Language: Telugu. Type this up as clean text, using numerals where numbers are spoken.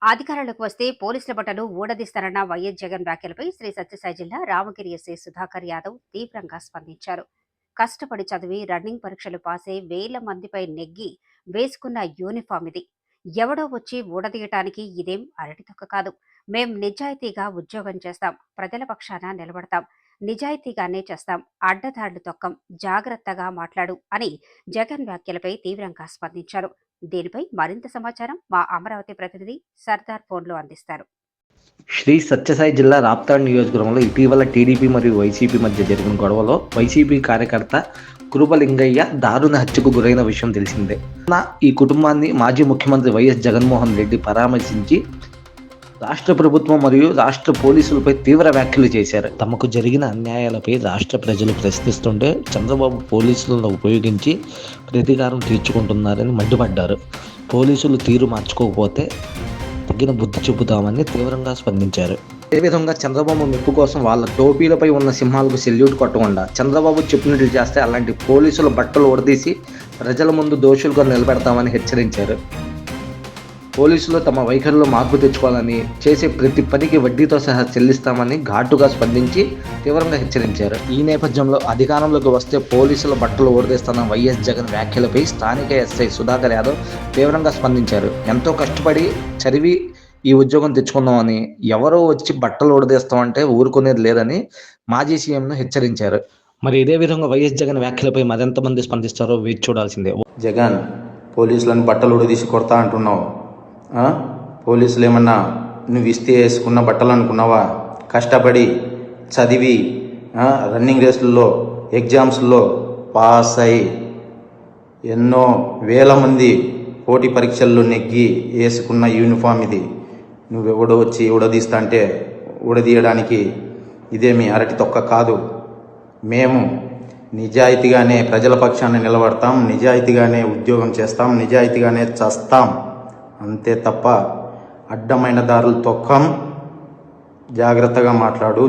అధికారంలోకి వస్తే పోలీసుల బట్టలు ఊడదీస్తారన్న వైఎస్ జగన్ వ్యాఖ్యలపై శ్రీ సత్యసాయి జిల్లా రామగిరి ఎస్ఐ సుధాకర్ యాదవ్ తీవ్రంగా స్పందించారు. కష్టపడి చదివి రన్నింగ్ పరీక్షలు పాసై వేల మందిపై నెగ్గి వేసుకున్న యూనిఫామ్ ఇది. ఎవడో వచ్చి ఊడదీయటానికి ఇదేం అరటితొక్క కాదు. మేం నిజాయితీగా ఉద్యోగం చేస్తాం, ప్రజల పక్షాన నిలబడతాం, నిజాయితీగానే చేస్తాం, అడ్డదాడులు తొక్కం, జాగ్రత్తగా మాట్లాడు అని జగన్ వ్యాఖ్యలపై తీవ్రంగా స్పందించారు. దీనిపై మరింత సమాచారం మా అమరావతి ప్రతినిధి సర్దార్ ఫోన్లో అందిస్తారు. శ్రీ సత్యసాయి జిల్లా రాప్తాడ్ నియోజకవర్గంలో ఇటీవల టీడీపీ మరియు వైసీపీ మధ్య జరిగిన గొడవలో వైసీపీ కార్యకర్త కురుబలింగయ్య దారుణ హత్యకు గురైన విషయం తెలిసిందే. ఈ కుటుంబాన్ని మాజీ ముఖ్యమంత్రి వైఎస్ జగన్మోహన్ రెడ్డి పరామర్శించి రాష్ట్ర ప్రభుత్వం మరియు రాష్ట్ర పోలీసులపై తీవ్ర వ్యాఖ్యలు చేశారు. తమకు జరిగిన అన్యాయాలపై రాష్ట్ర ప్రజలు ప్రశ్నిస్తుంటే చంద్రబాబు పోలీసులను ఉపయోగించి ప్రతీకారం తీర్చుకుంటున్నారని మండిపడ్డారు. పోలీసులు తీరు మార్చుకోకపోతే తగిన బుద్ధి చెబుతామని తీవ్రంగా స్పందించారు. అదేవిధంగా చంద్రబాబు మెప్పు కోసం వాళ్ళ టోపీలపై ఉన్న సింహాలకు సెల్యూట్ కొట్టకుండా చంద్రబాబు చెప్పినట్లు చేస్తే అలాంటి పోలీసుల బట్టలు ఉడదీసి ప్రజల ముందు దోషులుగా నిలబెడతామని హెచ్చరించారు. పోలీసులు తమ వైఖరిలో మార్పు తెచ్చుకోవాలని, చేసే ప్రతి పనికి వడ్డీతో సహా చెల్లిస్తామని ఘాటుగా స్పందించి తీవ్రంగా హెచ్చరించారు. ఈ నేపథ్యంలో అధికారంలోకి వస్తే పోలీసుల బట్టలు ఊడదీస్తున్న వైఎస్ జగన్ వ్యాఖ్యలపై స్థానిక ఎస్ఐ సుధాకర్ యాదవ్ తీవ్రంగా స్పందించారు. ఎంతో కష్టపడి చదివి ఈ ఉద్యోగం తెచ్చుకుందామని ఎవరో వచ్చి బట్టలు ఊడదీస్తామంటే ఊరుకునేది లేదని మాజీ సీఎంను హెచ్చరించారు. మరి ఇదే విధంగా వైఎస్ జగన్ వ్యాఖ్యలపై మరెంతమంది స్పందిస్తారో వేచి చూడాల్సిందే. జగన్, పోలీసులను బట్టలు ఊడదీసి కొడతా అంటున్నావు. పోలీసులు ఏమన్నా నువ్వు ఇస్తే వేసుకున్న బట్టలు అనుకున్నావా? కష్టపడి చదివి రన్నింగ్ రేసుల్లో ఎగ్జామ్స్లో పాస్ అయి ఎన్నో వేల మంది పోటీ పరీక్షల్లో నెగ్గి వేసుకున్న యూనిఫామ్ ఇది. నువ్వెవడో వచ్చి ఉడదీస్తా అంటే ఉడదీయడానికి ఇదేమి అరటి తొక్క కాదు. మేము నిజాయితీగానే ప్రజల పక్షాన్ని నిలబడతాం, నిజాయితీగానే ఉద్యోగం చేస్తాం, నిజాయితీగానే చస్తాం, అంతే తప్ప అడ్డమైన దారులు తొక్కం. జాగ్రత్తగా మాట్లాడు.